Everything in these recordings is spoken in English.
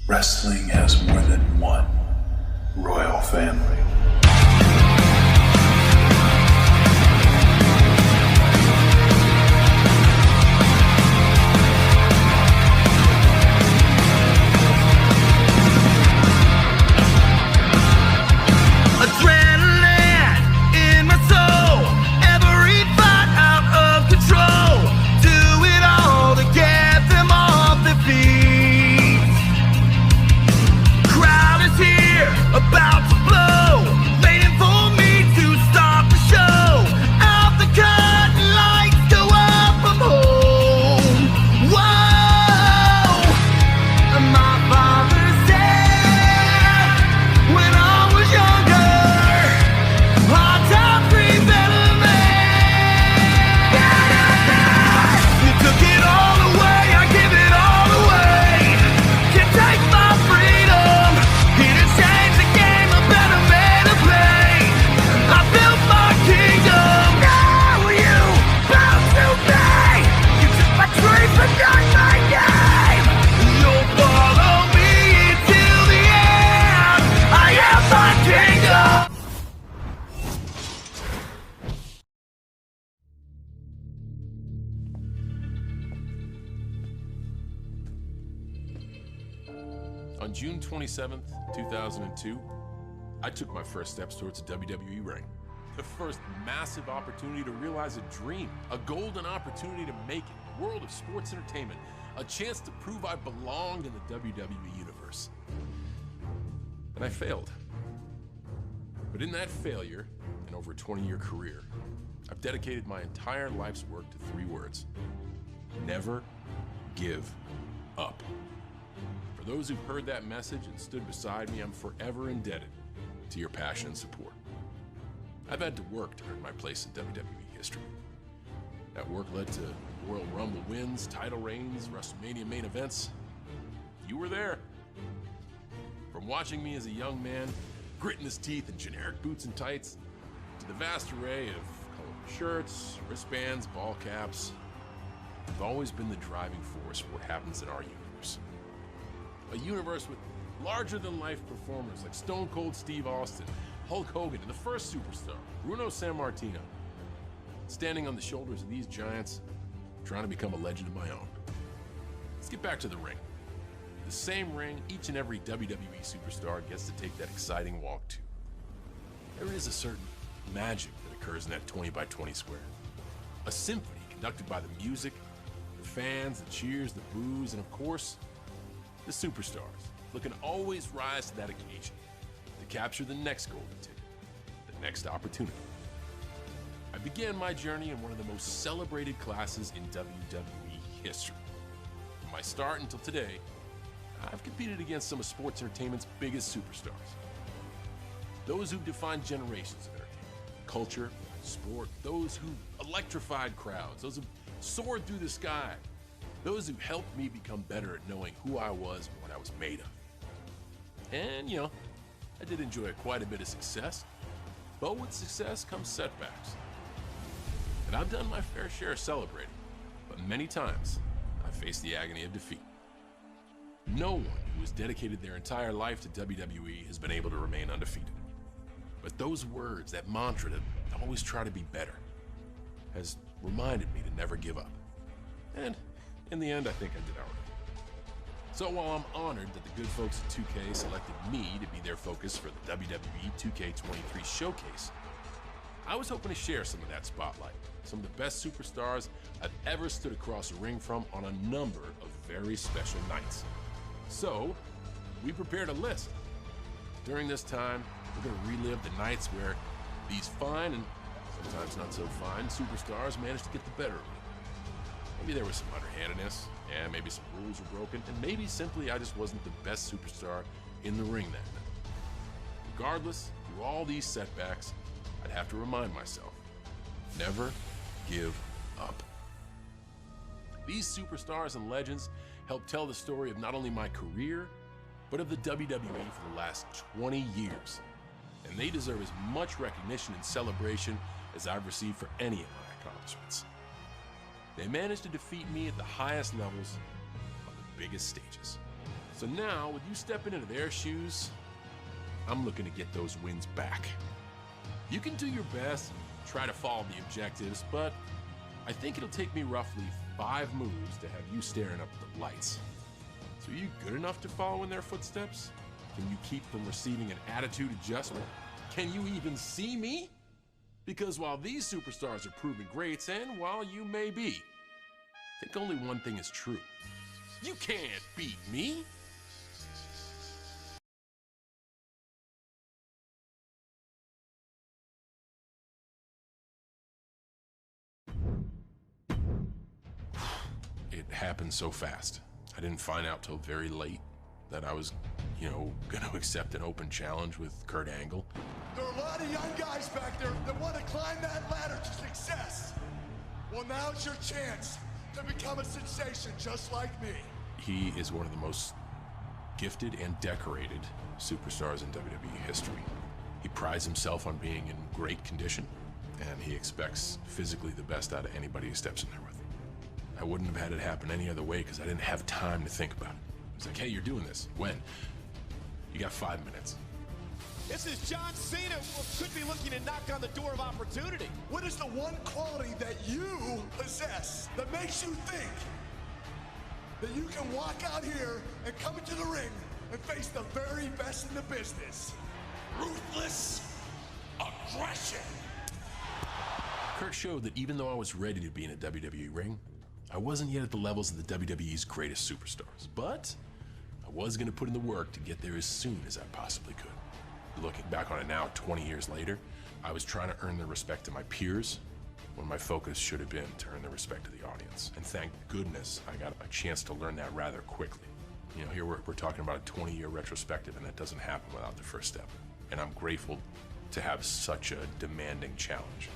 Wrestling has more than one royal family. On June 27th, 2002, I took my first steps towards a WWE ring. The first massive opportunity to realize a dream, a golden opportunity to make it, the world of sports entertainment, a chance to prove I belonged in the WWE universe. And I failed. But in that failure, and over a 20-year career, I've dedicated my entire life's work to 3 words: never give up. For those who've heard that message and stood beside me, I'm forever indebted to your passion and support. I've had to work to earn my place in WWE history. That work led to Royal Rumble wins, title reigns, WrestleMania main events. You were there. From watching me as a young man, gritting his teeth in generic boots and tights, to the vast array of colorful shirts, wristbands, ball caps, I've always been the driving force for what happens in our universe. A universe with larger-than-life performers like Stone Cold Steve Austin, Hulk Hogan, and the first superstar, Bruno Sammartino. Standing on the shoulders of these giants, trying to become a legend of my own. Let's get back to the ring. The same ring each and every WWE superstar gets to take that exciting walk to. There is a certain magic that occurs in that 20 by 20 square. A symphony conducted by the music, the fans, the cheers, the boos, and of course, the superstars, looking to always rise to that occasion, to capture the next golden ticket, the next opportunity. I began my journey in one of the most celebrated classes in WWE history. From my start until today, I've competed against some of sports entertainment's biggest superstars. Those who've defined generations of entertainment, culture, sport, those who electrified crowds, those who soared through the sky, those who helped me become better at knowing who I was and what I was made of. And, you know, I did enjoy quite a bit of success, but with success comes setbacks. And I've done my fair share of celebrating, but many times I've faced the agony of defeat. No one who has dedicated their entire life to WWE has been able to remain undefeated. But those words, that mantra to always try to be better, has reminded me to never give up. And in the end, I think I did all right. So while I'm honored that the good folks at 2K selected me to be their focus for the WWE 2K23 showcase, I was hoping to share some of that spotlight, some of the best superstars I've ever stood across a ring from on a number of very special nights. So, we prepared a list. During this time, we're going to relive the nights where these fine and sometimes not so fine superstars managed to get the better of me. Maybe there was some underhandedness, and maybe some rules were broken, and maybe simply I just wasn't the best superstar in the ring that night. Regardless, through all these setbacks, I'd have to remind myself, never give up. These superstars and legends help tell the story of not only my career, but of the WWE for the last 20 years. And they deserve as much recognition and celebration as I've received for any of my accomplishments. They managed to defeat me at the highest levels on the biggest stages. So now, with you stepping into their shoes, I'm looking to get those wins back. You can do your best, try to follow the objectives, but I think it'll take me roughly 5 moves to have you staring up at the lights. So are you good enough to follow in their footsteps? Can you keep from receiving an attitude adjustment? Can you even see me? Because while these superstars are proven greats, and while you may be, I think only one thing is true. You can't beat me. It happened so fast. I didn't find out till very late that I was, gonna accept an open challenge with Kurt Angle. There are a lot of young guys back there that want to climb that ladder to success. Well, now's your chance to become a sensation just like me. He is one of the most gifted and decorated superstars in WWE history. He prides himself on being in great condition, and he expects physically the best out of anybody he steps in there with. I wouldn't have had it happen any other way because I didn't have time to think about it. It's like, hey, you're doing this. When? You got 5 minutes. This is John Cena, who could be looking to knock on the door of opportunity. What is the one quality that you possess that makes you think that you can walk out here and come into the ring and face the very best in the business? Ruthless aggression. Kurt showed that even though I was ready to be in a WWE ring, I wasn't yet at the levels of the WWE's greatest superstars. But I was going to put in the work to get there as soon as I possibly could. Looking back on it now, 20 years later, I was trying to earn the respect of my peers when my focus should have been to earn the respect of the audience. And thank goodness I got a chance to learn that rather quickly. Here we're talking about a 20-year retrospective, and that doesn't happen without the first step. And I'm grateful to have such a demanding challenge.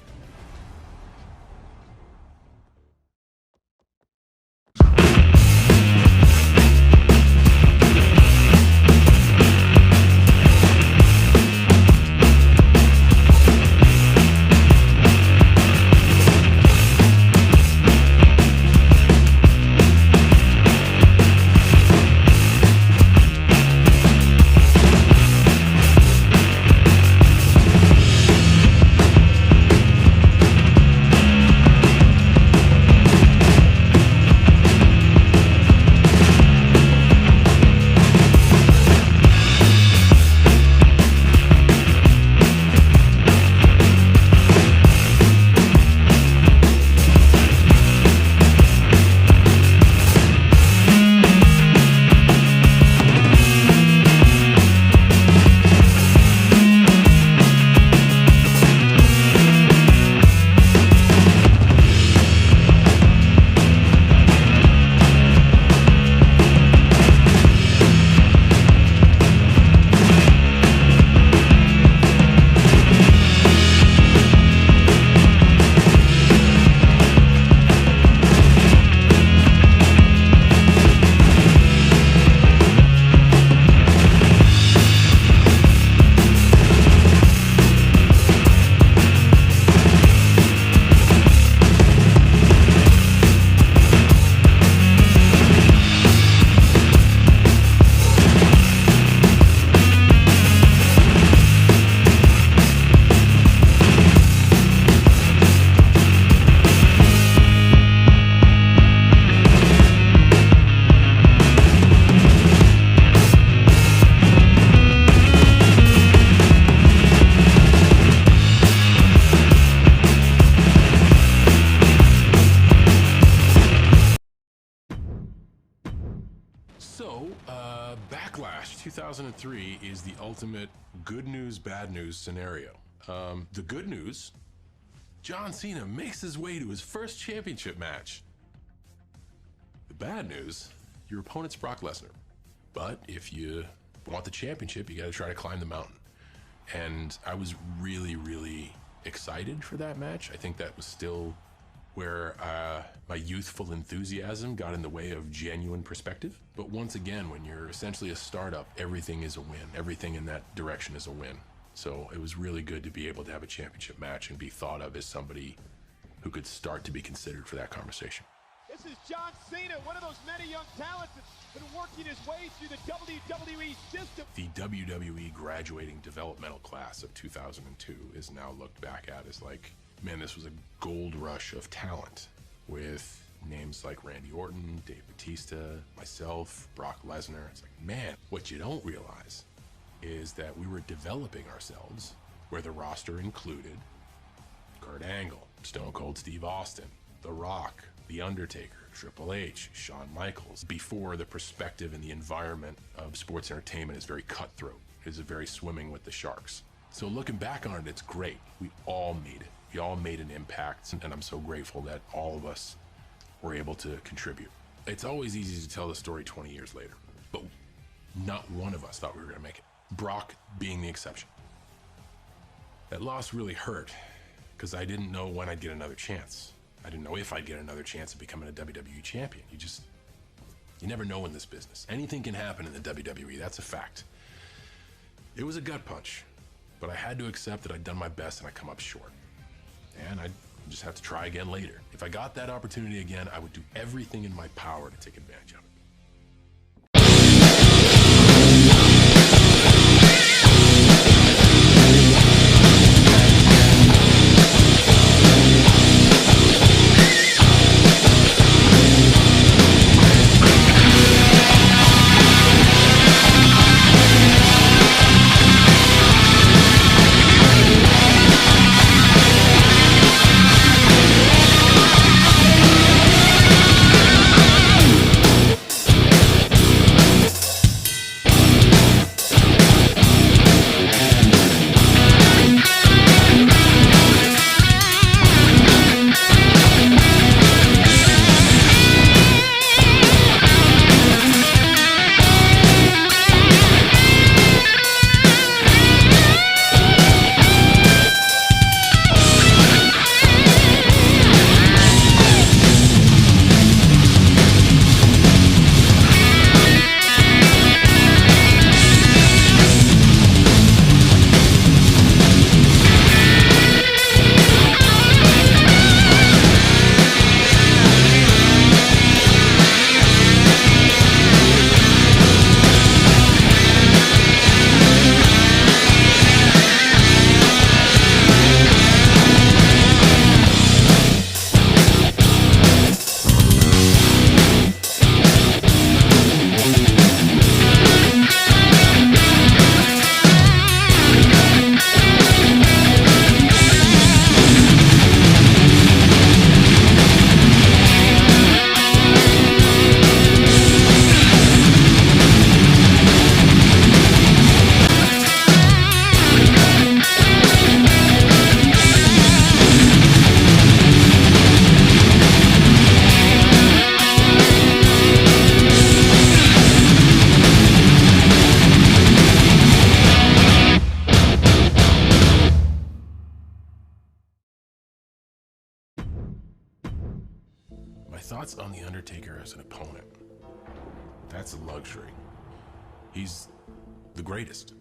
Backlash 2003 is the ultimate good news, bad news scenario. The good news, John Cena makes his way to his first championship match. The bad news, your opponent's Brock Lesnar. But if you want the championship, you got to try to climb the mountain. And I was really, really excited for that match. I think that was still where my youthful enthusiasm got in the way of genuine perspective. But once again, when you're essentially a startup, everything is a win. Everything in that direction is a win. So it was really good to be able to have a championship match and be thought of as somebody who could start to be considered for that conversation. This is John Cena, one of those many young talents that's been working his way through the WWE system. The WWE graduating developmental class of 2002 is now looked back at as like, man, this was a gold rush of talent with names like Randy Orton, Dave Bautista, myself, Brock Lesnar. It's like, man, what you don't realize is that we were developing ourselves where the roster included Kurt Angle, Stone Cold Steve Austin, The Rock, The Undertaker, Triple H, Shawn Michaels, before the perspective and the environment of sports entertainment is very cutthroat. It is very swimming with the sharks. So looking back on it, it's great. We all made it. We all made an impact, and I'm so grateful that all of us were able to contribute. It's always easy to tell the story 20 years later, but not one of us thought we were gonna make it. Brock being the exception. That loss really hurt because I didn't know when I'd get another chance. I didn't know if I'd get another chance of becoming a WWE champion. You never know in this business. Anything can happen in the WWE, that's a fact. It was a gut punch, but I had to accept that I'd done my best and I come up short. And I'd just have to try again later. If I got that opportunity again, I would do everything in my power to take advantage of it. Thoughts on The Undertaker as an opponent. That's a luxury. He's the greatest,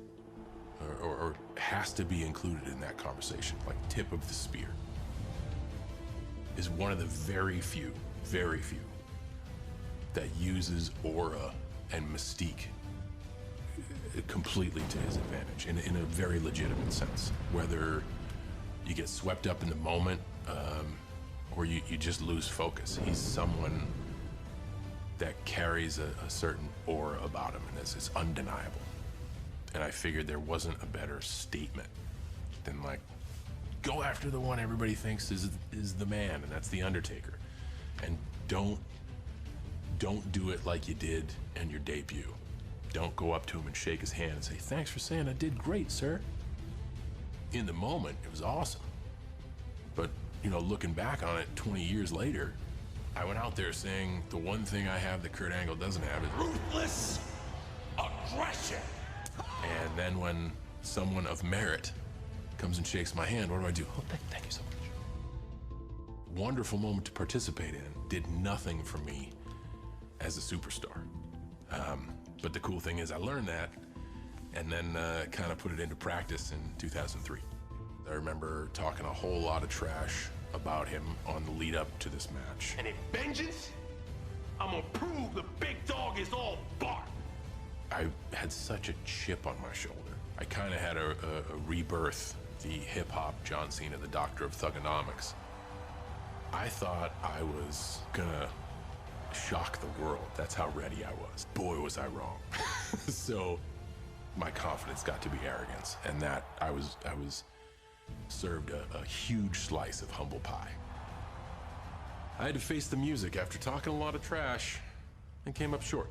or has to be included in that conversation, like tip of the spear. Is one of the very few that uses aura and mystique completely to his advantage in a very legitimate sense. Whether you get swept up in the moment, or you just lose focus. He's someone that carries a certain aura about him, and it's undeniable. And I figured there wasn't a better statement than like, go after the one everybody thinks is the man, and that's The Undertaker. And don't do it like you did in your debut. Don't go up to him and shake his hand and say, thanks for saying I did great, sir. In the moment, it was awesome. But you know, looking back on it 20 years later, I went out there saying the one thing I have that Kurt Angle doesn't have is ruthless aggression. And then when someone of merit comes and shakes my hand, what do? Oh, thank you so much. Wonderful moment to participate in. Did nothing for me as a superstar. But the cool thing is I learned that and then kind of put it into practice in 2003. I remember talking a whole lot of trash about him on the lead up to this match. And if vengeance I'm gonna prove the big dog is all bark. I had such a chip on my shoulder. I kind of had a rebirth, the hip-hop John Cena, the doctor of thugonomics. I thought I was gonna shock the world. That's how ready I was. Boy, was I wrong. So my confidence got to be arrogance, and that I was served a huge slice of humble pie. I had to face the music after talking a lot of trash and came up short.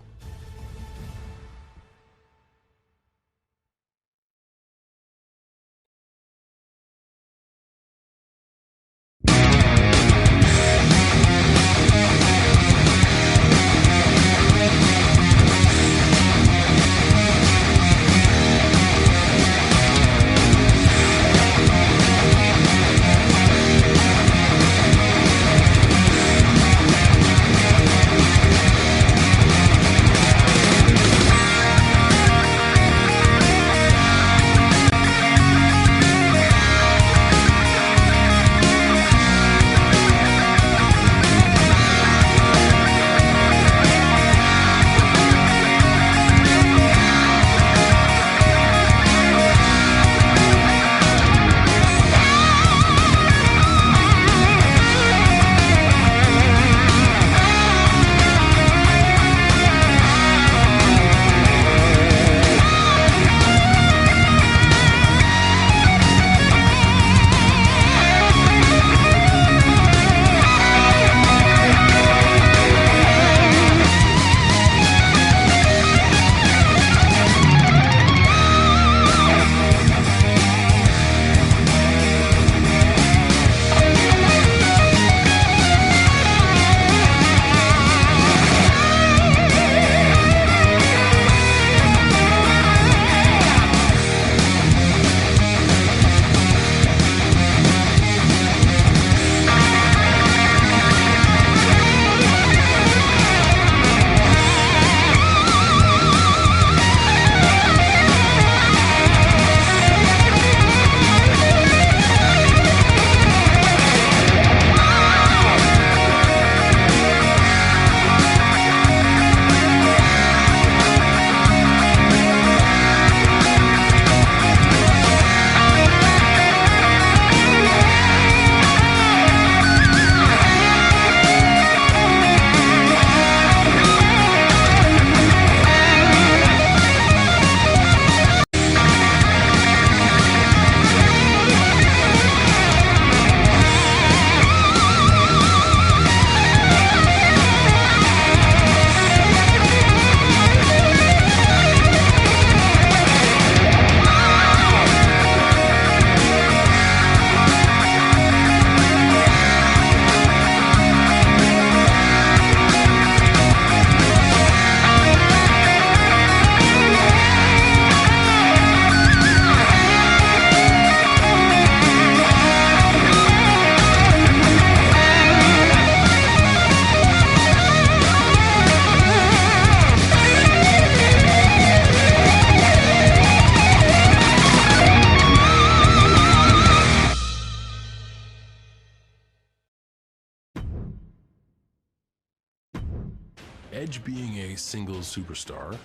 Edge, being a singles superstar,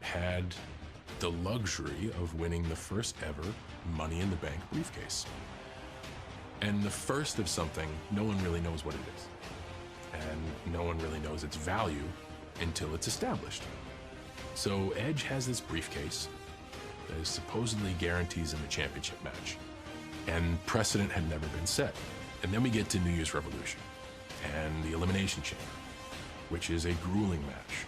had the luxury of winning the first ever Money in the Bank briefcase. And the first of something, no one really knows what it is. And no one really knows its value until it's established. So Edge has this briefcase that supposedly guarantees him a championship match. And precedent had never been set. And then we get to New Year's Revolution and the Elimination Chamber, which is a grueling match,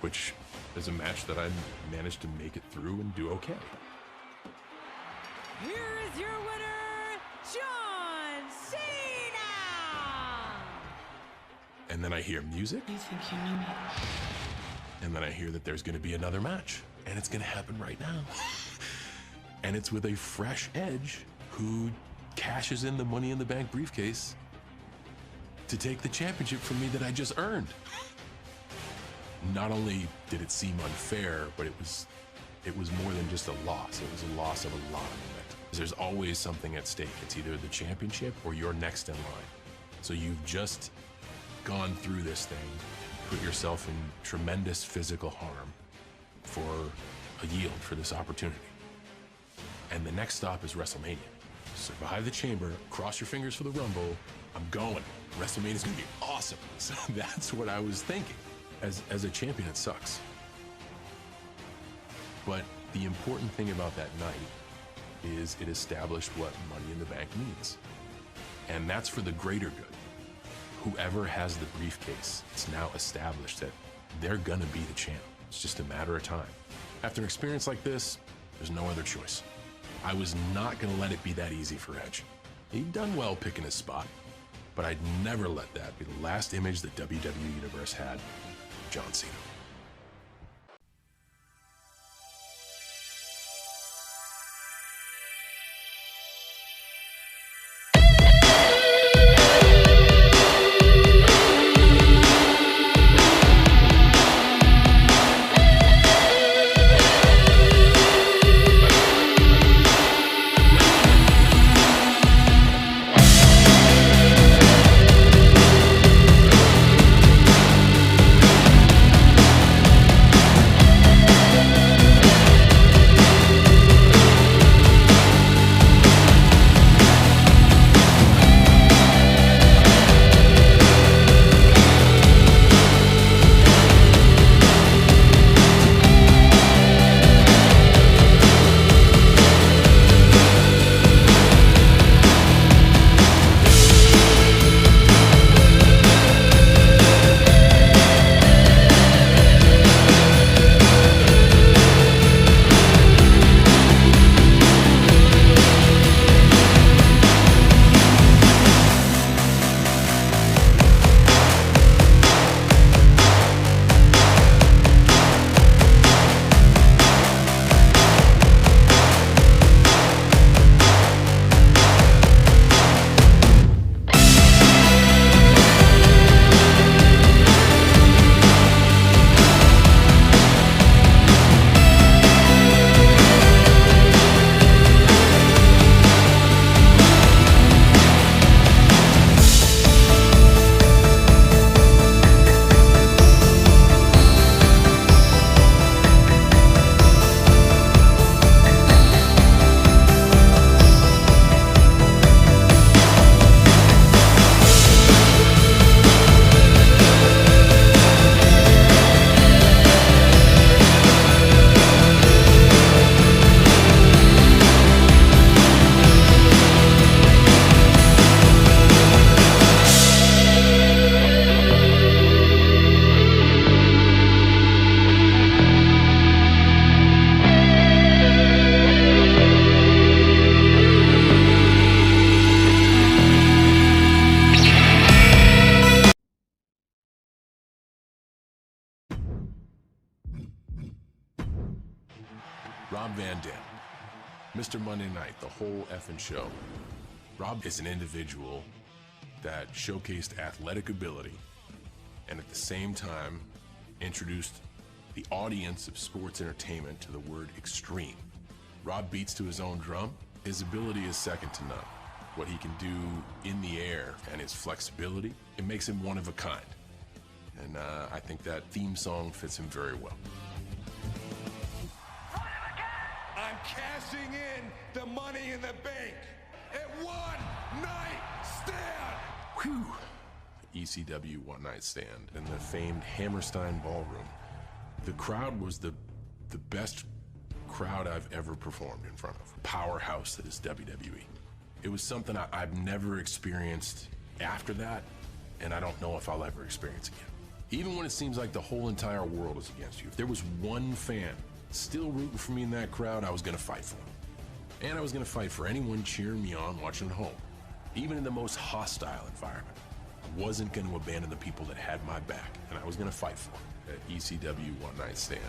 which is a match that I managed to make it through and do okay. Here is your winner, John Cena! And then I hear music. You think you knew me? And then I hear that there's gonna be another match, and it's gonna happen right now. And it's with a fresh Edge who cashes in the Money in the Bank briefcase to take the championship from me that I just earned. Not only did it seem unfair, but it was more than just a loss. It was a loss of a lot of momentum. There's always something at stake. It's either the championship or you're next in line. So you've just gone through this thing put yourself in tremendous physical harm for a yield for this opportunity. And the next stop is WrestleMania. Survive the chamber, cross your fingers for the Rumble. I'm going. WrestleMania is going to be awesome. So that's what I was thinking. As a champion, it sucks. But the important thing about that night is it established what Money in the Bank means. And that's for the greater good. Whoever has the briefcase, it's now established that they're gonna be the champ. It's just a matter of time. After an experience like this, there's no other choice. I was not gonna let it be that easy for Edge. He'd done well picking his spot, but I'd never let that be the last image the WWE Universe had of John Cena. Rob Van Dam, Mr. Monday Night, the whole effing show. Rob is an individual that showcased athletic ability and at the same time introduced the audience of sports entertainment to the word extreme. Rob beats to his own drum. His ability is second to none. What he can do in the air and his flexibility, it makes him one of a kind. And I think that theme song fits him very well. I'm cashing in the Money in the Bank at One Night Stand. Whew. ECW One Night Stand in the famed Hammerstein Ballroom. The crowd was the best crowd I've ever performed in front of. Powerhouse that is WWE. It was something I've never experienced after that, and I don't know if I'll ever experience again. Even when it seems like the whole entire world is against you, if there was one fan still rooting for me in that crowd, I was gonna fight for him. And I was gonna fight for anyone cheering me on watching at home. Even in the most hostile environment, I wasn't gonna abandon the people that had my back, and I was gonna fight for them at ECW One Night Stand.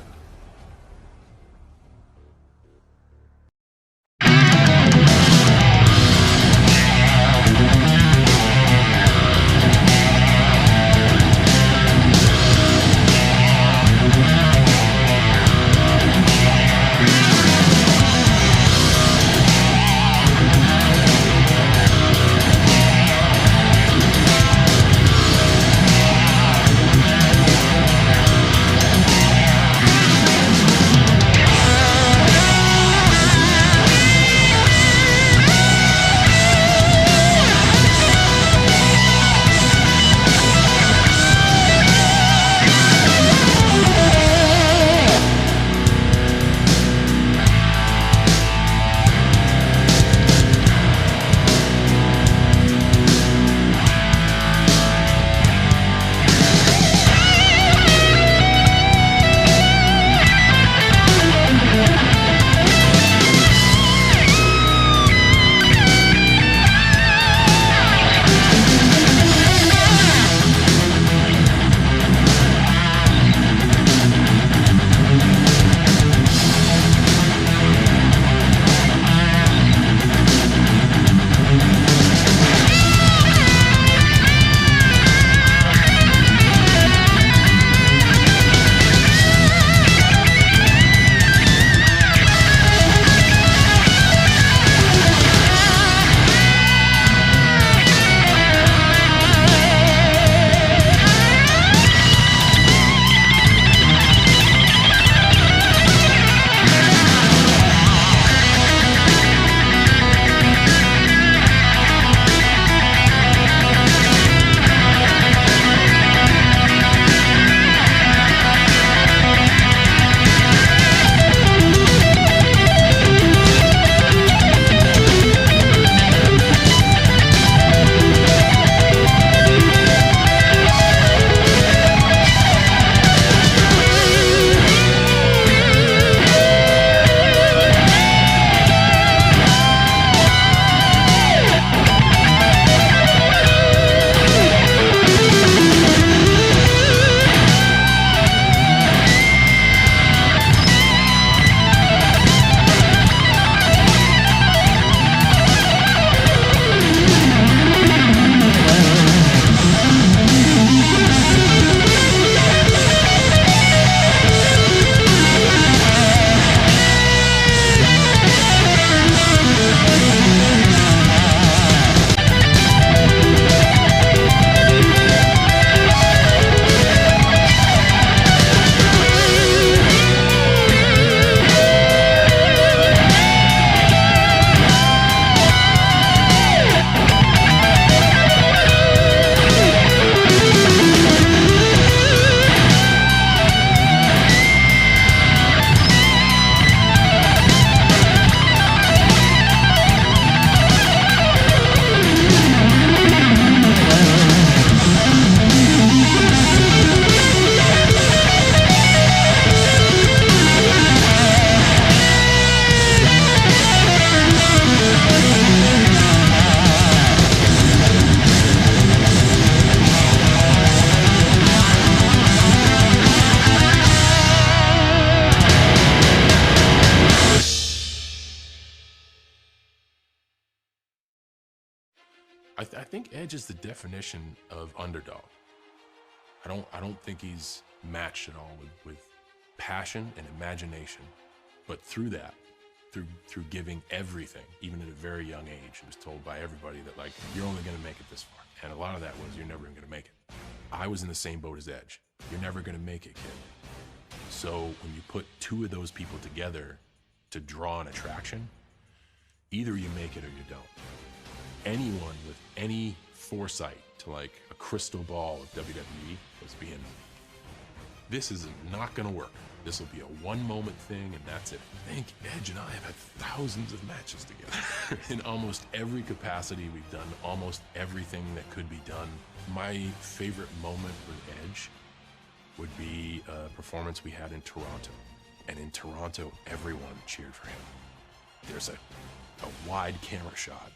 I think Edge is the definition of underdog. I don't think he's matched at all with passion and imagination, but through that, through giving everything, even at a very young age, he was told by everybody that, like, you're only going to make it this far. And a lot of that was, you're never going to make it. I was in the same boat as Edge. You're never going to make it, kid. So when you put two of those people together to draw an attraction, either you make it or you don't. Anyone with any foresight to, like, a crystal ball of WWE was being, this is not gonna work. This will be a one-moment thing and that's it. I think Edge and I have had thousands of matches together. In almost every capacity, we've done almost everything that could be done. My favorite moment with Edge would be a performance we had in Toronto. And in Toronto, everyone cheered for him. There's a wide camera shot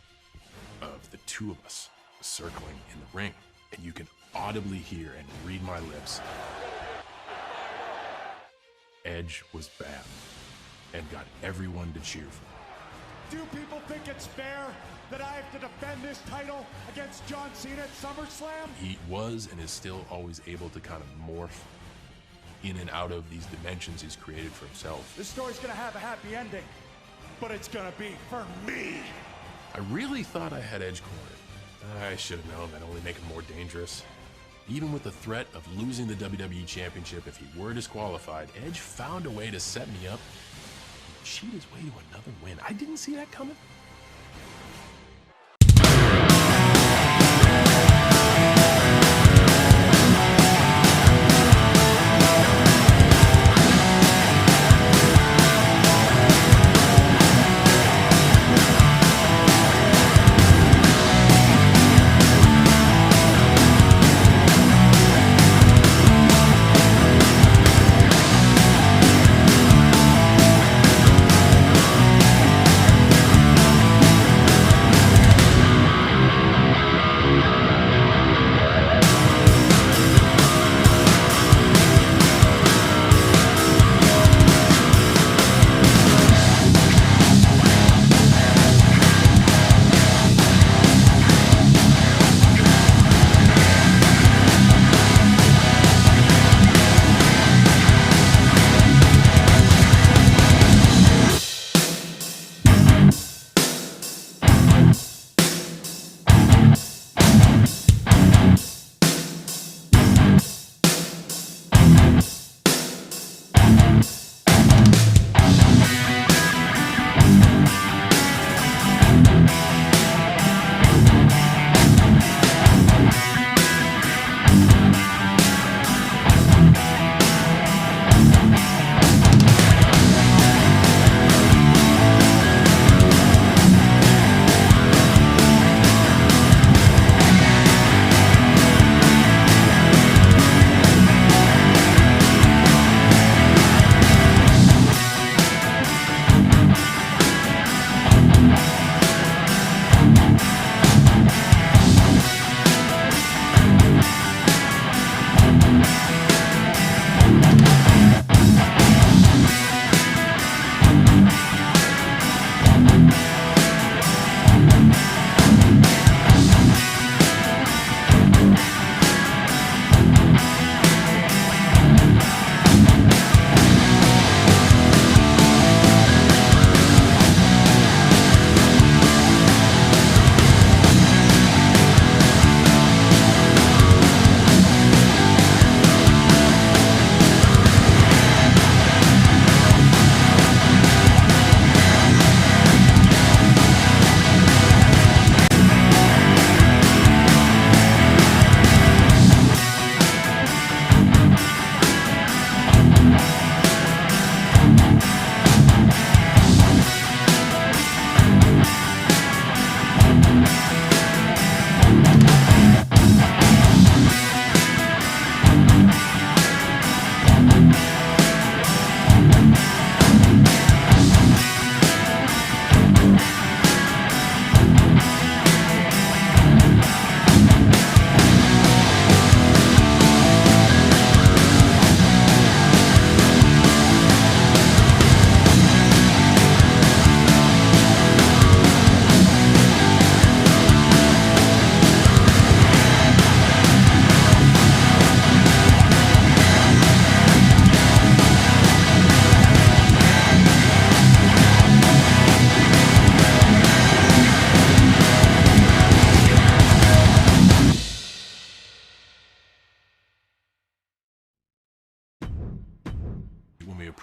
of the two of us circling in the ring, and you can audibly hear and read my lips. Edge was bad and got everyone to cheer for him. Do people think it's fair that I have to defend this title against John Cena at SummerSlam? He was and is still always able to kind of morph in and out of these dimensions he's created for himself. This story's gonna have a happy ending, but it's gonna be for me. I really thought I had Edge cornered. I should have known that'd only make him more dangerous. Even with the threat of losing the WWE Championship if he were disqualified, Edge found a way to set me up and cheat his way to another win. I didn't see that coming.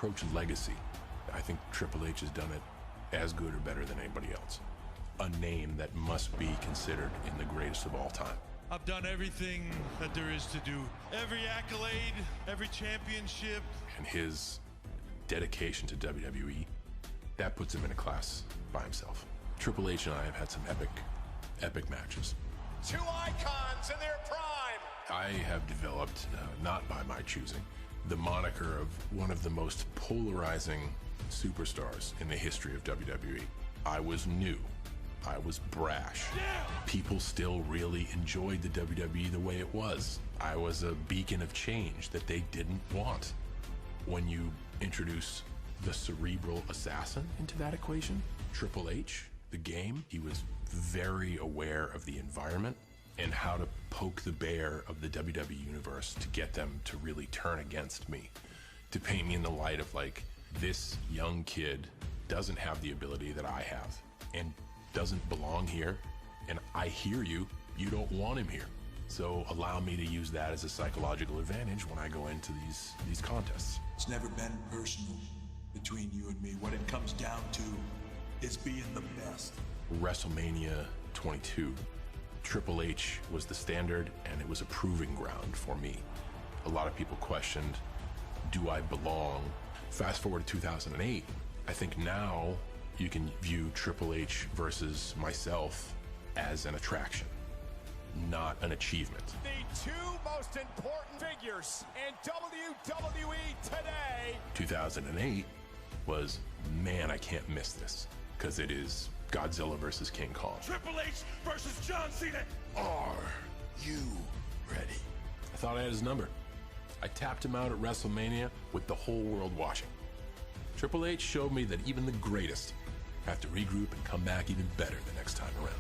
approach legacy, I think Triple H has done it as good or better than anybody else. A name that must be considered in the greatest of all time. I've done everything that there is to do. Every accolade, every championship. And his dedication to WWE, that puts him in a class by himself. Triple H and I have had some epic matches. Two icons in their prime. I have developed, not by my choosing, the moniker of one of the most polarizing superstars in the history of WWE. I was new. I was brash. Yeah. People still really enjoyed the WWE the way it was. I was a beacon of change that they didn't want. When you introduce the cerebral assassin into that equation, Triple H, the game, he was very aware of the environment and how to poke the bear of the WWE universe to get them to really turn against me, to paint me in the light of like, this young kid doesn't have the ability that I have and doesn't belong here, and I hear you, you don't want him here. So allow me to use that as a psychological advantage when I go into these contests. It's never been personal between you and me. What it comes down to is being the best. WrestleMania 22, Triple H was the standard, and it was a proving ground for me. A lot of people questioned, do I belong? Fast forward to 2008, I think now you can view Triple H versus myself as an attraction, not an achievement. The two most important figures in WWE today. 2008 was, man, I can't miss this, because it is Godzilla versus King Kong. Triple H versus John Cena. Are you ready? I thought I had his number. I tapped him out at WrestleMania with the whole world watching. Triple H showed me that even the greatest have to regroup and come back even better the next time around.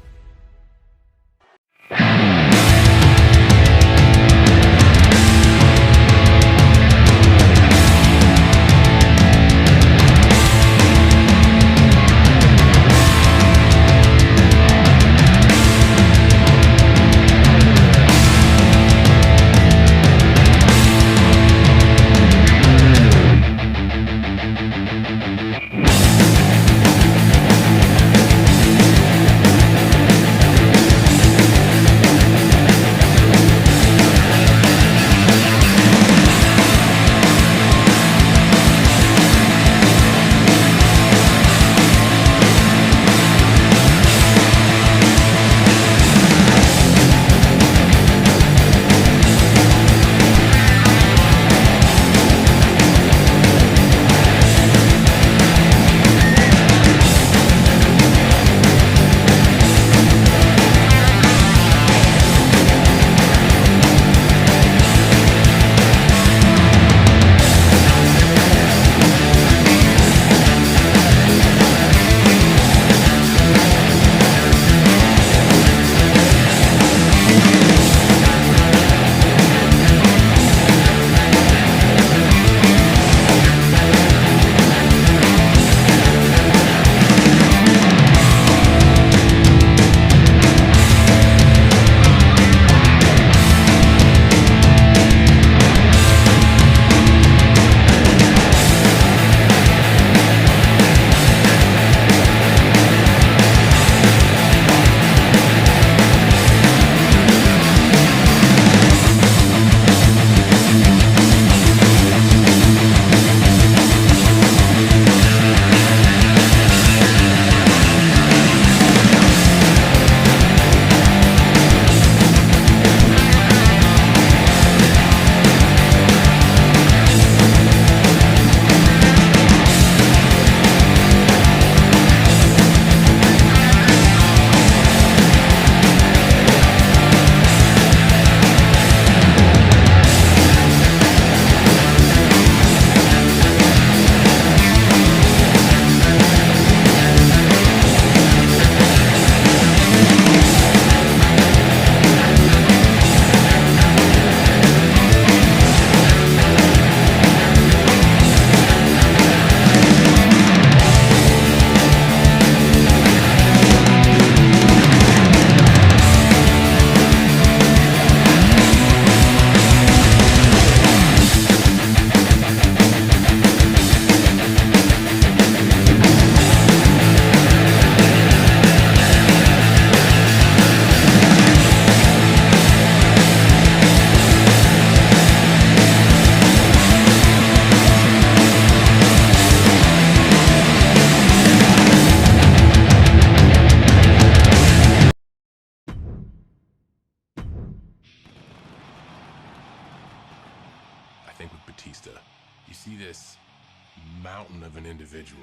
of an individual,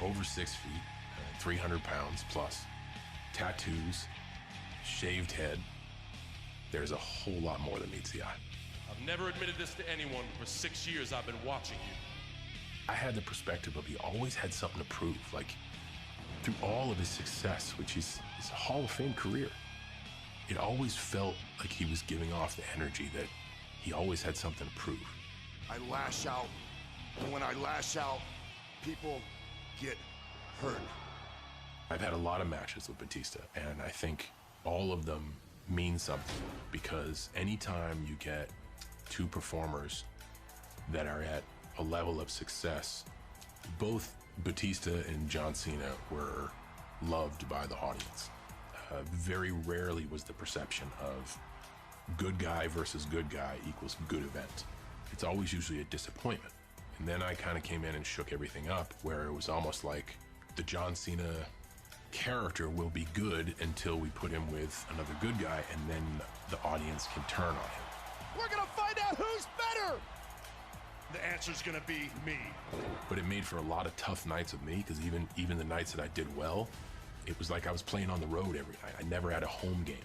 over 6 feet, 300 pounds plus, tattoos, shaved head. There's a whole lot more than meets the eye. I've never admitted this to anyone, but for 6 years I've been watching you. I had the perspective of he always had something to prove, like through all of his success, which is a Hall of Fame career. It always felt like he was giving off the energy that he always had something to prove. I lash out, and when I lash out, people get hurt. I've had a lot of matches with Batista, and I think all of them mean something, because anytime you get two performers that are at a level of success, both Batista and John Cena were loved by the audience. Very rarely was the perception of good guy versus good guy equals good event. It's always usually a disappointment. And then I kind of came in and shook everything up, where it was almost like the John Cena character will be good until we put him with another good guy, and then the audience can turn on him. We're gonna find out who's better! The answer's gonna be me. But it made for a lot of tough nights with me, because even the nights that I did well, it was like I was playing on the road every night. I never had a home game.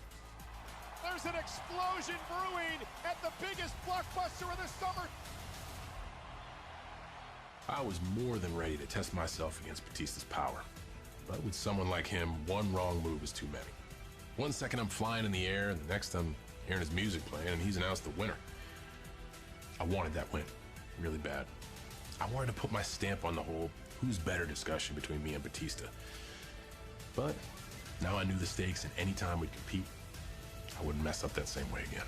There's an explosion brewing at the biggest blockbuster of the summer. I was more than ready to test myself against Batista's power. But with someone like him, one wrong move is too many. 1 second I'm flying in the air, and the next I'm hearing his music playing, and he's announced the winner. I wanted that win, really bad. I wanted to put my stamp on the whole who's better discussion between me and Batista. But now I knew the stakes, and any time we'd compete, I wouldn't mess up that same way again.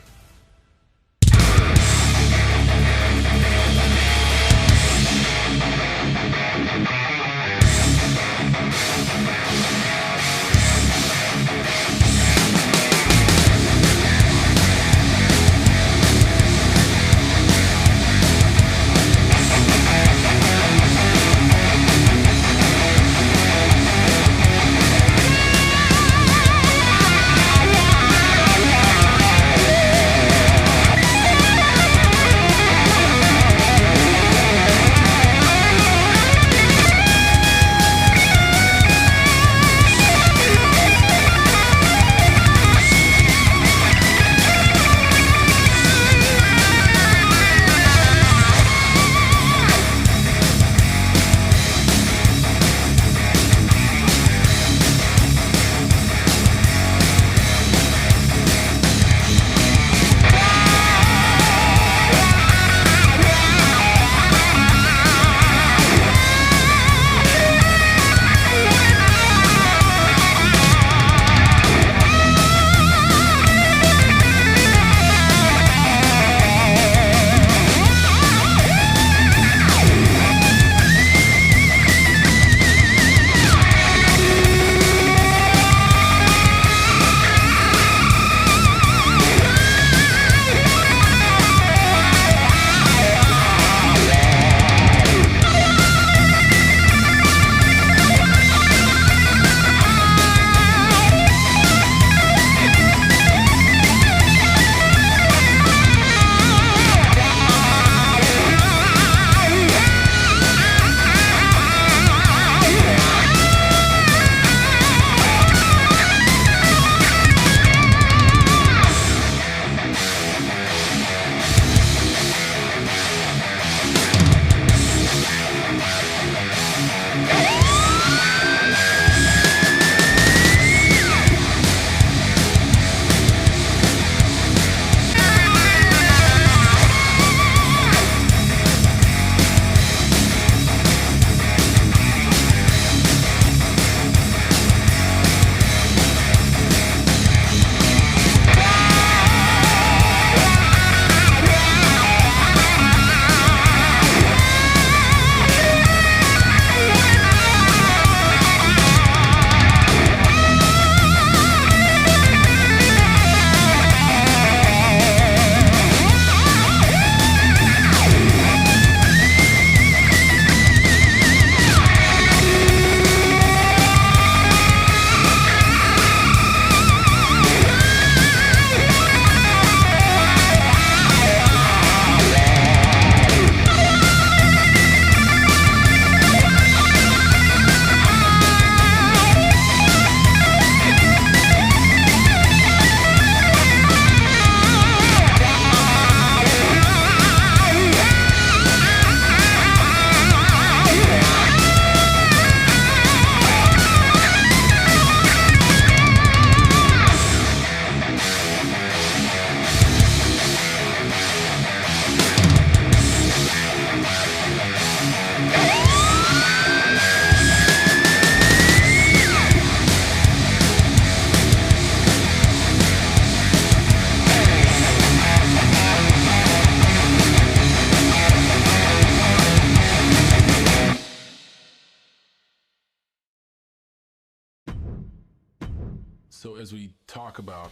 So as we talk about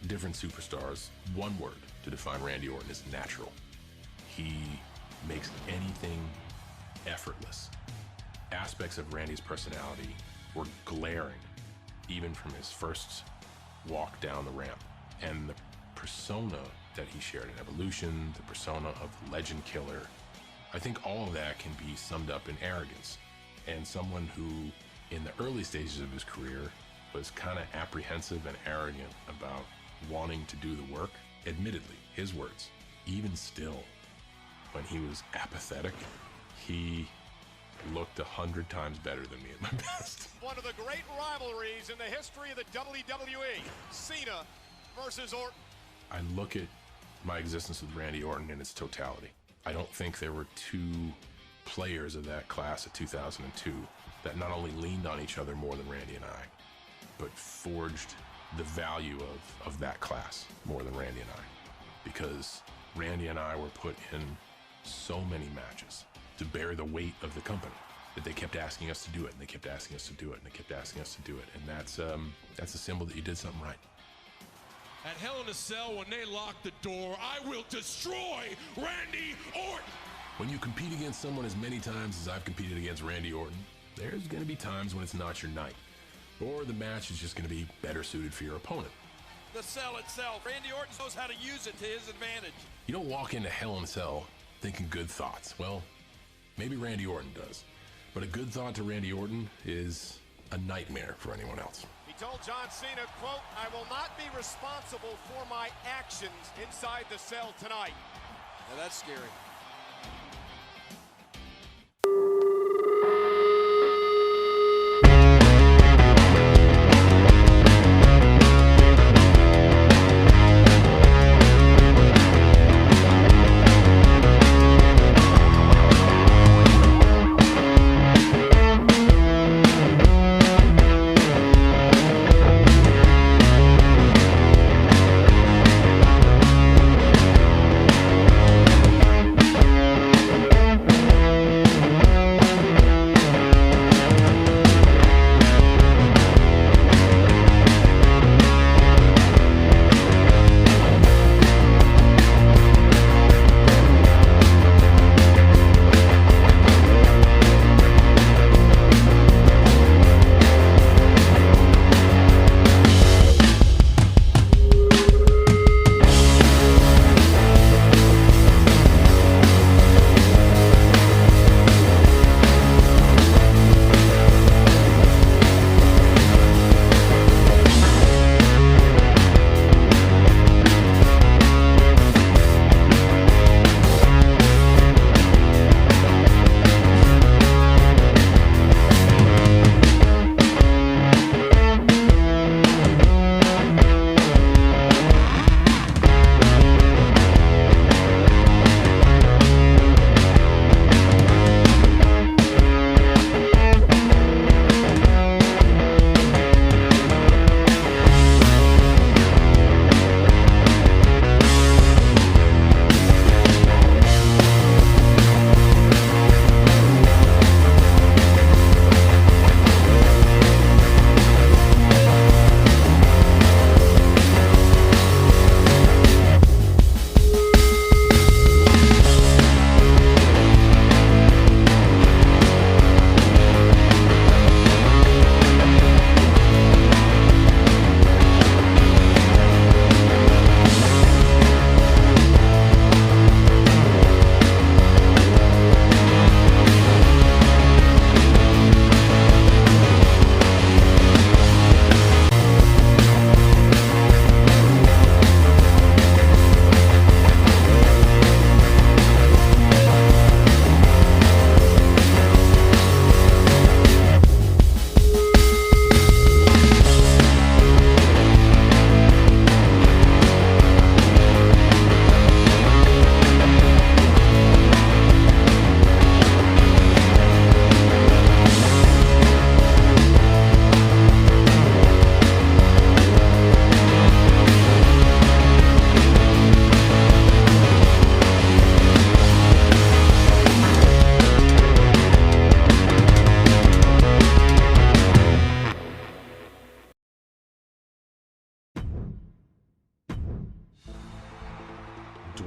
different superstars, one word to define Randy Orton is natural. He makes anything effortless. Aspects of Randy's personality were glaring, even from his first walk down the ramp. And the persona that he shared in Evolution, the persona of the legend killer, I think all of that can be summed up in arrogance. And someone who, in the early stages of his career, was kind of apprehensive and arrogant about wanting to do the work. Admittedly, his words, even still, when he was apathetic, he looked 100 times better than me at my best. One of the great rivalries in the history of the WWE, Cena versus Orton. I look at my existence with Randy Orton in its totality. I don't think there were two players of that class of 2002 that not only leaned on each other more than Randy and I, but forged the value of that class more than Randy and I. Because Randy and I were put in so many matches to bear the weight of the company that they kept asking us to do it, and they kept asking us to do it, and they kept asking us to do it. And that's a symbol that you did something right. At Hell in a Cell, when they lock the door, I will destroy Randy Orton. When you compete against someone as many times as I've competed against Randy Orton, there's gonna be times when it's not your night, or the match is just gonna be better suited for your opponent. The cell itself, Randy Orton knows how to use it to his advantage. You don't walk into Hell in a Cell thinking good thoughts. Well, maybe Randy Orton does, but a good thought to Randy Orton is a nightmare for anyone else. He told John Cena, quote, "I will not be responsible for my actions inside the cell tonight." Now that's scary.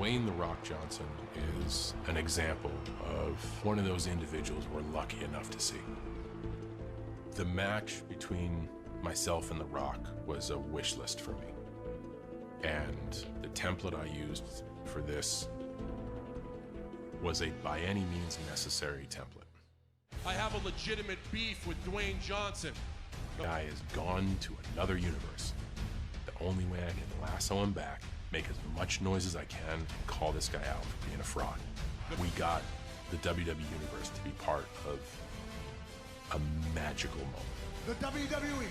Dwayne "The Rock" Johnson is an example of one of those individuals we're lucky enough to see. The match between myself and The Rock was a wish list for me. And the template I used for this was a by any means necessary template. I have a legitimate beef with Dwayne Johnson. The guy has gone to another universe. The only way I can lasso him back, make as much noise as I can, and call this guy out for being a fraud. We got the WWE Universe to be part of a magical moment. The WWE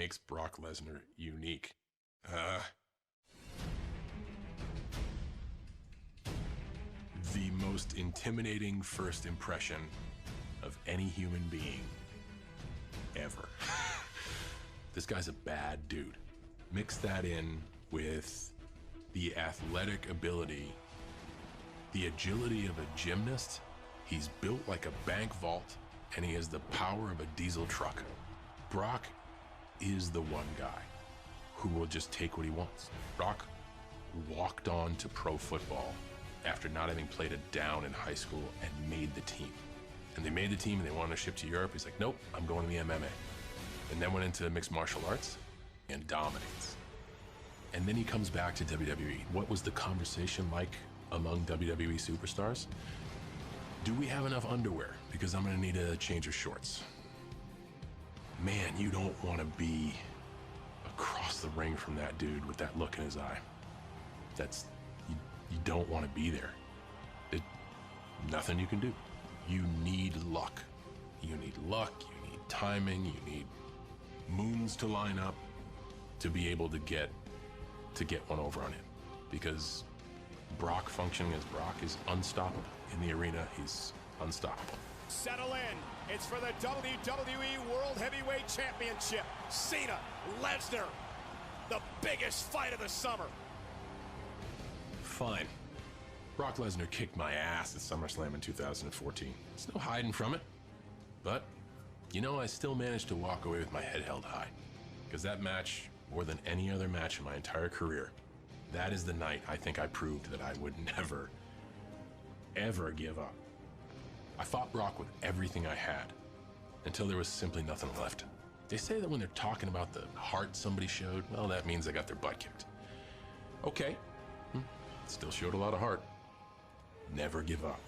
makes Brock Lesnar unique? The most intimidating first impression of any human being ever. This guy's a bad dude. Mix that in with the athletic ability, the agility of a gymnast. He's built like a bank vault, and he has the power of a diesel truck. Brock is the one guy who will just take what he wants. Brock walked on to pro football after not having played a down in high school and made the team. And they made the team and they wanted to ship to Europe. He's like, nope, I'm going to the MMA. And then went into mixed martial arts and dominates. And then he comes back to WWE. What was the conversation like among WWE superstars? Do we have enough underwear? Because I'm gonna need a change of shorts. Man, you don't wanna be across the ring from that dude with that look in his eye. You don't wanna be there. Nothing you can do. You need luck. You need luck, you need timing, you need moons to line up to be able to get one over on him. Because Brock functioning as Brock is unstoppable. In the arena, he's unstoppable. Settle in. It's for the WWE World Heavyweight Championship. Cena, Lesnar, the biggest fight of the summer. Fine. Brock Lesnar kicked my ass at SummerSlam in 2014. There's no hiding from it. But, you know, I still managed to walk away with my head held high. Because that match, more than any other match in my entire career, that is the night I think I proved that I would never, ever give up. I fought Brock with everything I had until there was simply nothing left. They say that when they're talking about the heart somebody showed, well, that means they got their butt kicked. Okay, still showed a lot of heart. Never give up.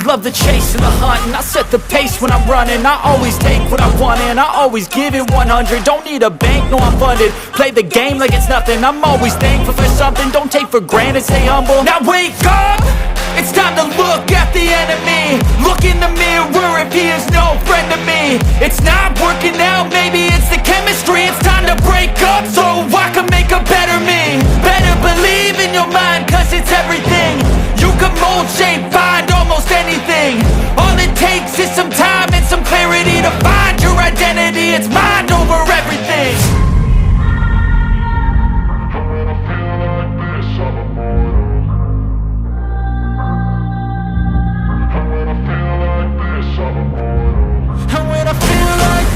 Love the chase and the hunt, and I set the pace when I'm running. I always take what I want and I always give it 100. Don't need a bank, no I'm funded. Play the game like it's nothing. I'm always thankful for something. Don't take for granted, stay humble. Now wake up! It's time to look at the enemy. Look in the mirror if he is no friend to me. It's not working out, maybe it's the chemistry. It's time to break up so I can make a better me. Better believe in your mind, cause it's everything. You can mold, shape, find almost anything. All it takes is some time and some clarity to find your identity. It's mind over everything. And when I feel like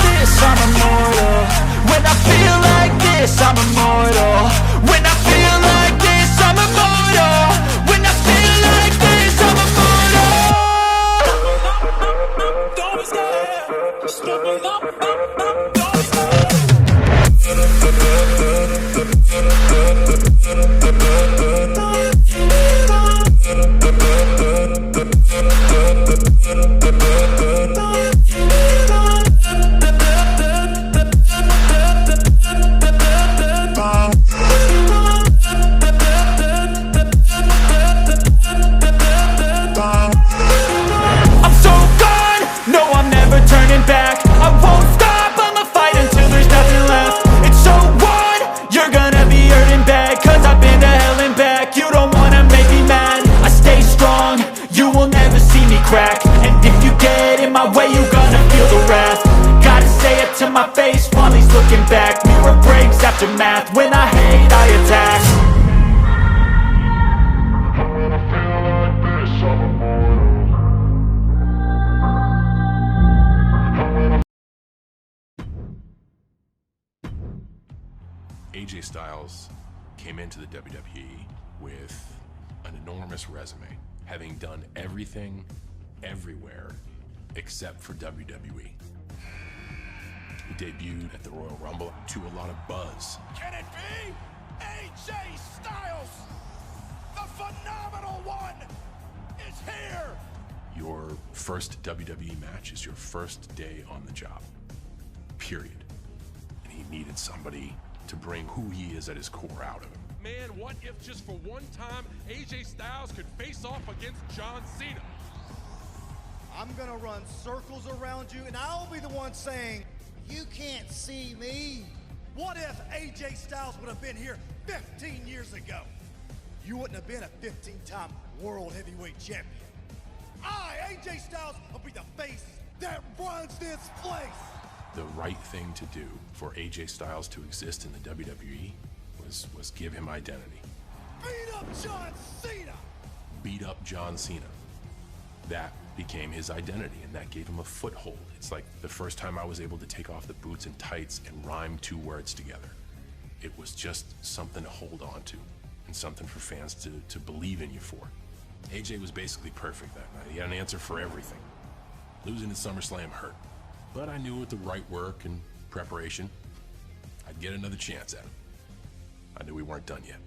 this, I'm immortal. When I feel like this, I'm immortal. When I feel like this, looking back, mirror breaks, aftermath. When I hate, I attack. When I feel like this, I'm immortal. AJ Styles came into the WWE with an enormous resume, having done everything, everywhere, except for WWE. He debuted at the Royal Rumble to a lot of buzz. Can it be? AJ Styles, the phenomenal one, is here! Your first WWE match is your first day on the job, period. And he needed somebody to bring who he is at his core out of him. Man, what if just for one time AJ Styles could face off against John Cena? I'm gonna run circles around you and I'll be the one saying, you can't see me. What if AJ Styles would have been here 15 years ago? You wouldn't have been a 15-time World Heavyweight Champion. I, AJ Styles, will be the face that runs this place. The right thing to do for AJ Styles to exist in the WWE was give him identity. Beat up John Cena! Beat up John Cena. That became his identity, and that gave him a foothold. It's like the first time I was able to take off the boots and tights and rhyme 2 words together. It was just something to hold on to, and something for fans to believe in you for. AJ was basically perfect that night. He had an answer for everything. Losing at SummerSlam hurt, but I knew with the right work and preparation, I'd get another chance at him. I knew we weren't done yet.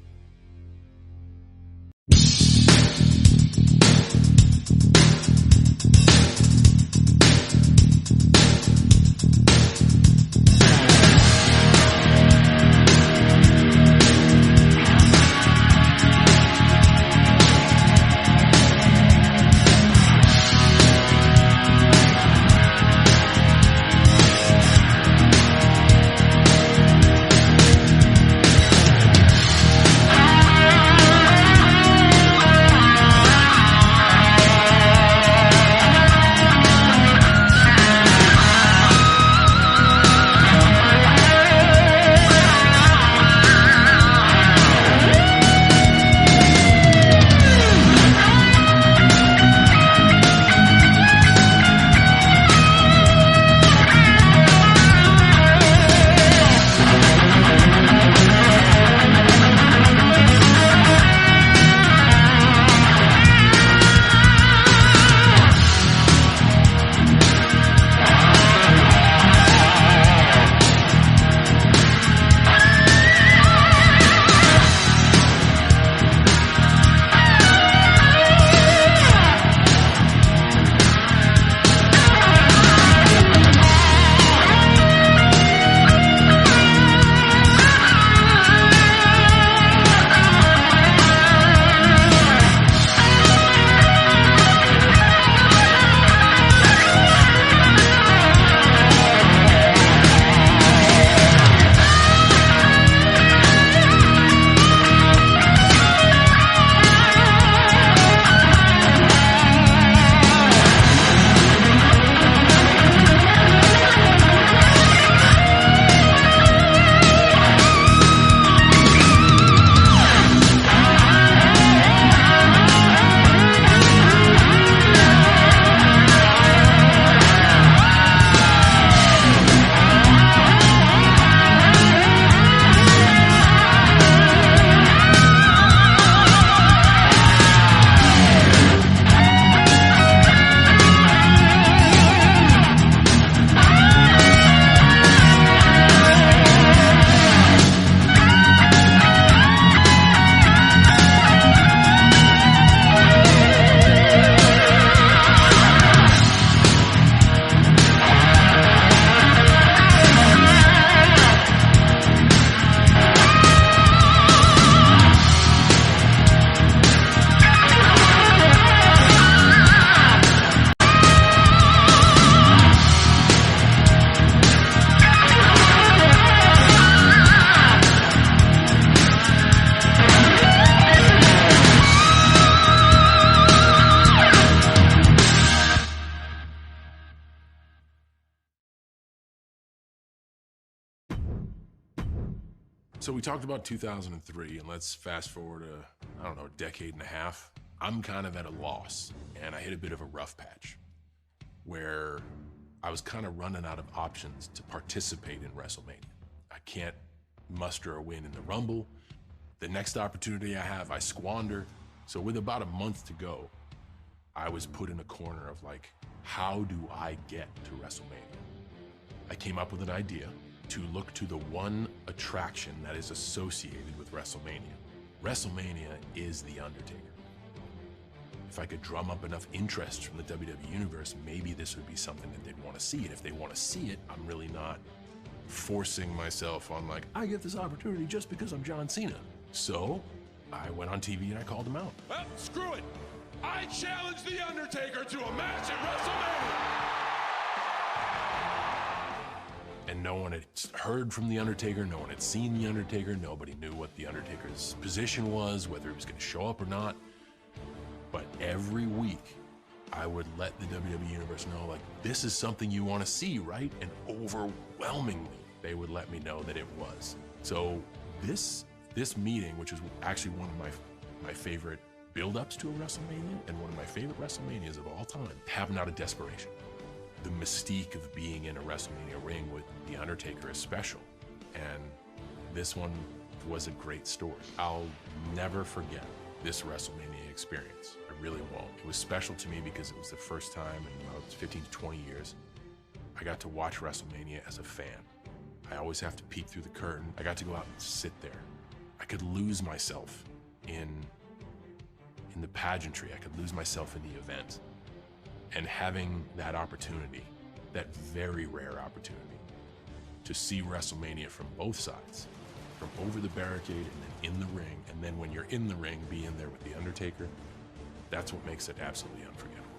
So we talked about 2003, and let's fast forward a decade and a half. I'm kind of at a loss, and I hit a bit of a rough patch where I was kind of running out of options to participate in WrestleMania. I can't muster a win in the Rumble. The next opportunity I have, I squander. So with about a month to go, I was put in a corner of like, how do I get to WrestleMania? I came up with an idea to look to the one attraction that is associated with WrestleMania. WrestleMania is The Undertaker. If I could drum up enough interest from the WWE Universe, maybe this would be something that they'd want to see. And if they want to see it, I'm really not forcing myself on like, I get this opportunity just because I'm John Cena. So I went on TV and I called him out. Well, screw it. I challenge The Undertaker to a match at WrestleMania. And no one had heard from The Undertaker, no one had seen The Undertaker, nobody knew what The Undertaker's position was, whether he was going to show up or not. But every week, I would let the WWE Universe know, like, this is something you want to see, right? And overwhelmingly, they would let me know that it was. So this meeting, which is actually one of my favorite build-ups to a WrestleMania and one of my favorite WrestleManias of all time, happened out of desperation. The mystique of being in a WrestleMania ring with The Undertaker is special. And this one was a great story. I'll never forget this WrestleMania experience. I really won't. It was special to me because it was the first time in about 15 to 20 years I got to watch WrestleMania as a fan. I always have to peek through the curtain. I got to go out and sit there. I could lose myself in the pageantry. I could lose myself in the event. And having that opportunity, that very rare opportunity, to see WrestleMania from both sides, from over the barricade and then in the ring, and then when you're in the ring, be in there with The Undertaker, that's what makes it absolutely unforgettable.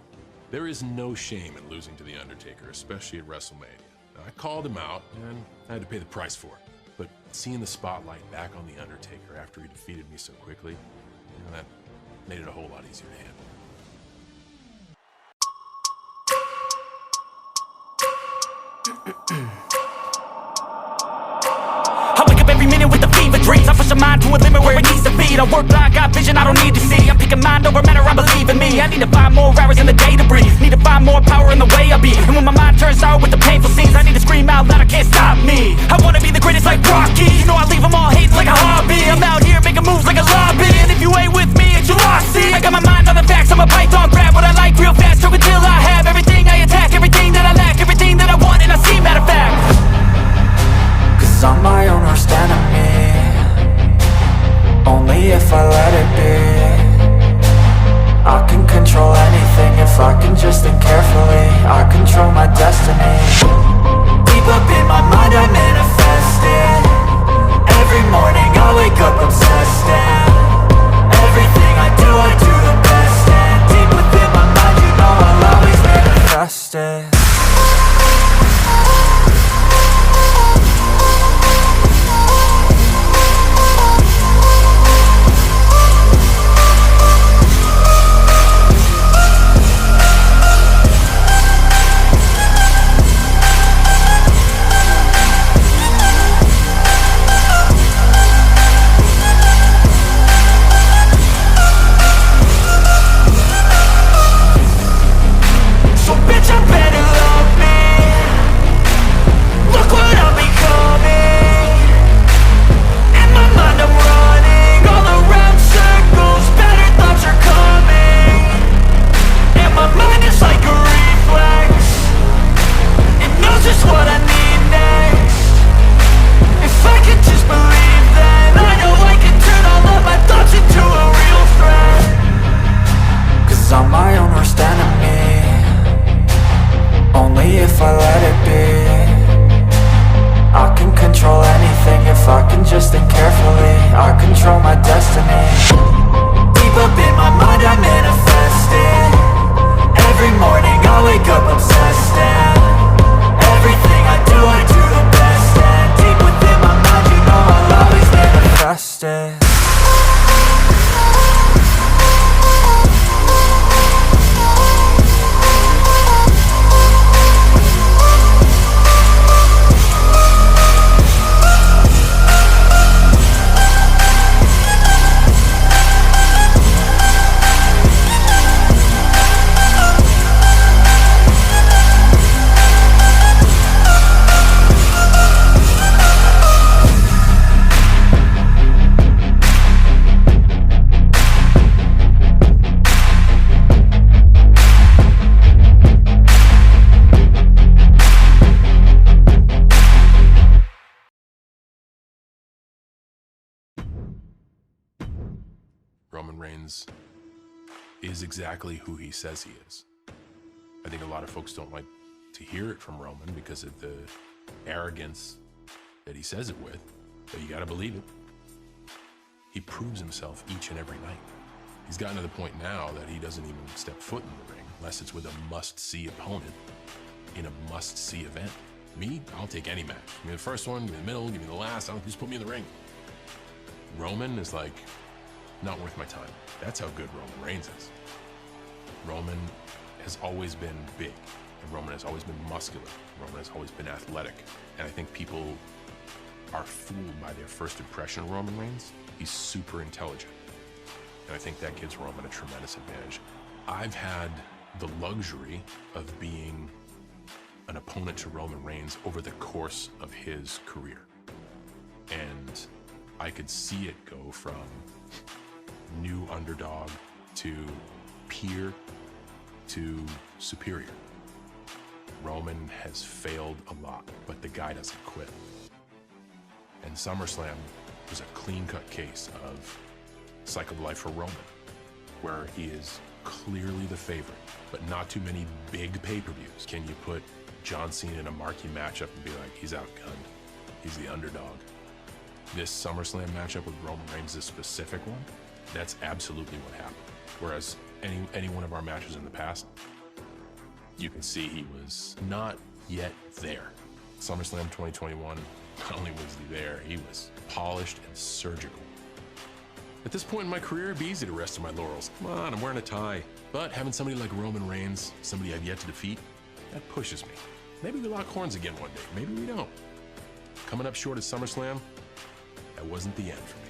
There is no shame in losing to The Undertaker, especially at WrestleMania. Now, I called him out, and I had to pay the price for it. But seeing the spotlight back on The Undertaker after he defeated me so quickly, that made it a whole lot easier to handle. I wake up every minute with the fever dreams. I push my mind to a limit where it needs to be. I work blind, got vision I don't need to see. I'm picking mind over matter, I believe in me. I need to find more hours in the day to breathe. Need to find more power in the way I be. And when my mind turns sour with the painful scenes, I need to scream out loud, I can't stop me. I wanna be the greatest like Rocky. You know I leave them all hating like a hobby. I'm out here making moves like a lobby. And if you ain't with me, it's your loss. See, I got my mind on the facts, I'm a python. Grab what I like real fast, choke until I have everything I attack, everything that I lack, everything that I want, and I see, matter of fact. Cause I'm my own worst enemy. Only if I let it be. I can control anything if I can just think carefully. I control my destiny. Deep up in my mind I manifest it. Every morning I wake up obsessed, and everything I do the best. And deep within my mind you know I'll always manifest it. Reigns is exactly who he says he is. I think a lot of folks don't like to hear it from Roman because of the arrogance that he says it with, but you gotta believe it. He proves himself each and every night. He's gotten to the point now that he doesn't even step foot in the ring unless it's with a must-see opponent in a must-see event. Me, I'll take any match. Give me the first one, give me the middle, give me the last. I don't just put me in the ring. Roman is like, not worth my time. That's how good Roman Reigns is. Roman has always been big, and Roman has always been muscular. Roman has always been athletic. And I think people are fooled by their first impression of Roman Reigns. He's super intelligent. And I think that gives Roman a tremendous advantage. I've had the luxury of being an opponent to Roman Reigns over the course of his career. And I could see it go from new underdog to peer to superior. Roman has failed a lot, but the guy doesn't quit. And SummerSlam was a clean-cut case of cycle of life for Roman, where he is clearly the favorite, but not too many big pay-per-views. Can you put John Cena in a marquee matchup and be like, he's outgunned, he's the underdog? This SummerSlam matchup with Roman Reigns, this specific one, that's absolutely what happened. Whereas any one of our matches in the past, you can see he was not yet there. SummerSlam 2021, not only was he there, he was polished and surgical. At this point in my career, it'd be easy to rest on my laurels. Come on, I'm wearing a tie. But having somebody like Roman Reigns, somebody I've yet to defeat, that pushes me. Maybe we lock horns again one day. Maybe we don't. Coming up short at SummerSlam, that wasn't the end for me.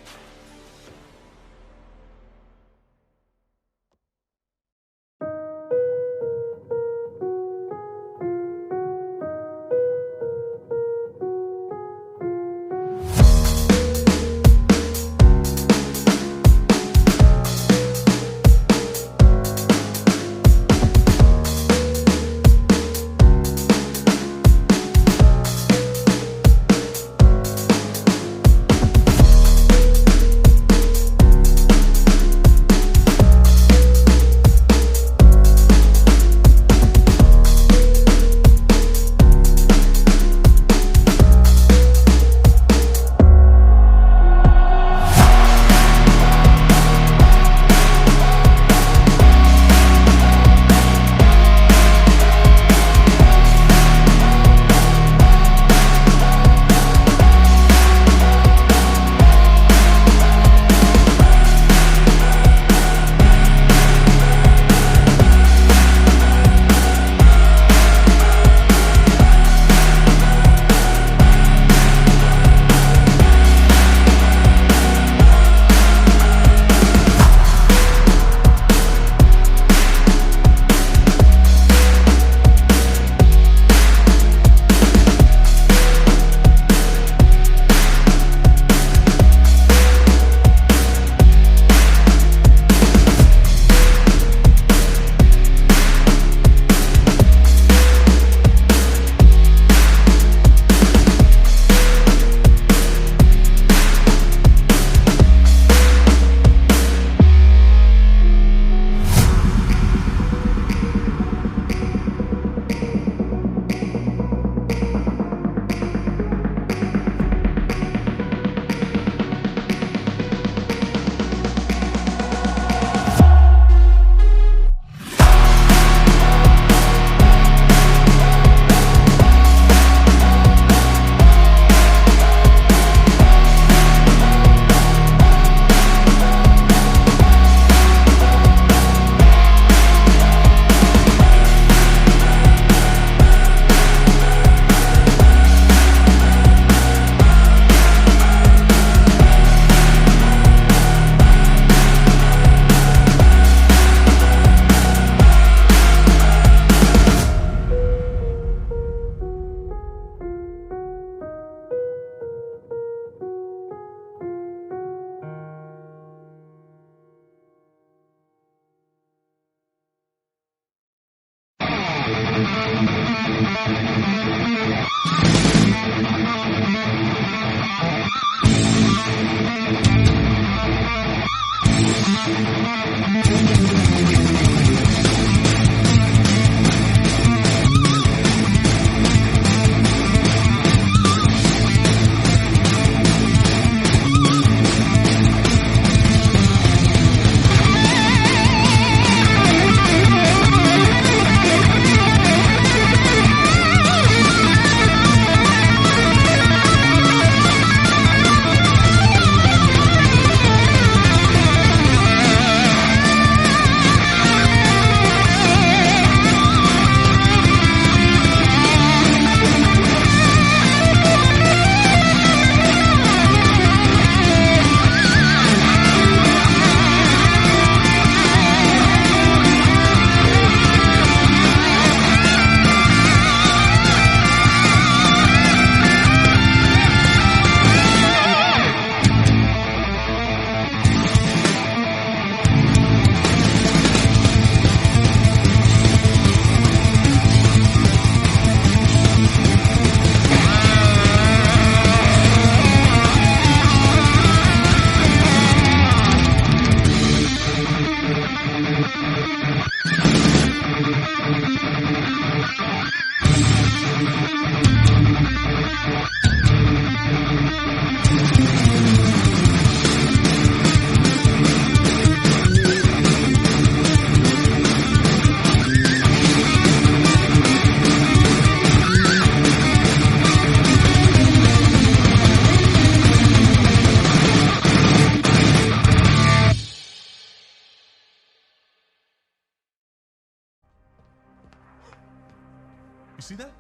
You see that?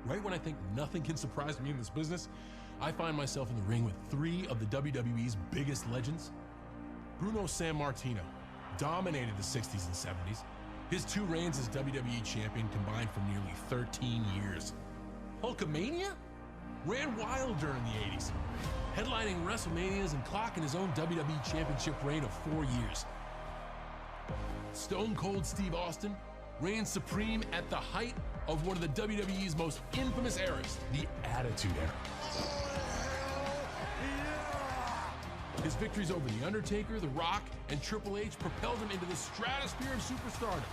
Right when I think nothing can surprise me in this business, I find myself in the ring with three of the WWE's biggest legends. Bruno Sammartino dominated the 60s and 70s. His 2 reigns as WWE champion combined for nearly 13 years. Hulkamania ran wild during the 80s, headlining WrestleManias and clocking his own WWE championship reign of 4 years. Stone Cold Steve Austin reigned supreme at the height of one of the WWE's most infamous eras, the Attitude Era. His victories over The Undertaker, The Rock, and Triple H propelled him into the stratosphere of superstardom.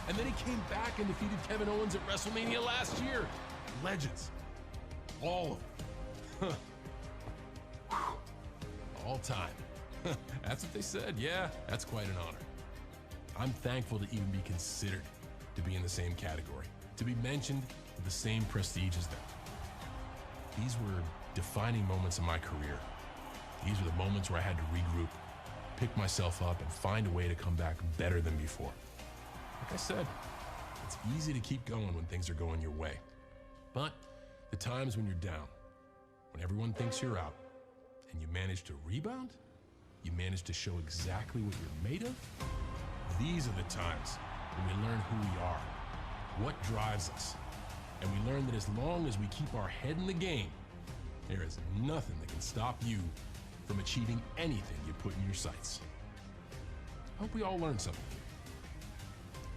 And then he came back and defeated Kevin Owens at WrestleMania last year. Legends. All of them. All time. That's what they said. Yeah, that's quite an honor. I'm thankful to even be considered to be in the same category, to be mentioned with the same prestige as them. These were defining moments in my career. These were the moments where I had to regroup, pick myself up, and find a way to come back better than before. Like I said, it's easy to keep going when things are going your way. But the times when you're down, when everyone thinks you're out, and you manage to rebound, you manage to show exactly what you're made of, these are the times when we learn who we are, what drives us, and we learn that as long as we keep our head in the game, there is nothing that can stop you from achieving anything you put in your sights. I hope we all learn something.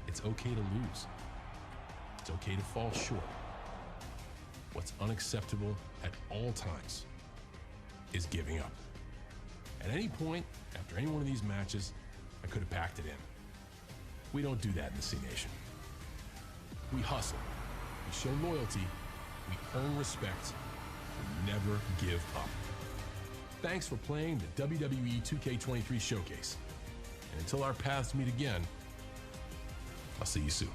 It's okay to lose. It's okay to fall short. What's unacceptable at all times is giving up. At any point, after any one of these matches, I could have packed it in. We don't do that in the C Nation. We hustle, we show loyalty, we earn respect, we never give up. Thanks for playing the WWE 2K23 Showcase. And until our paths meet again, I'll see you soon.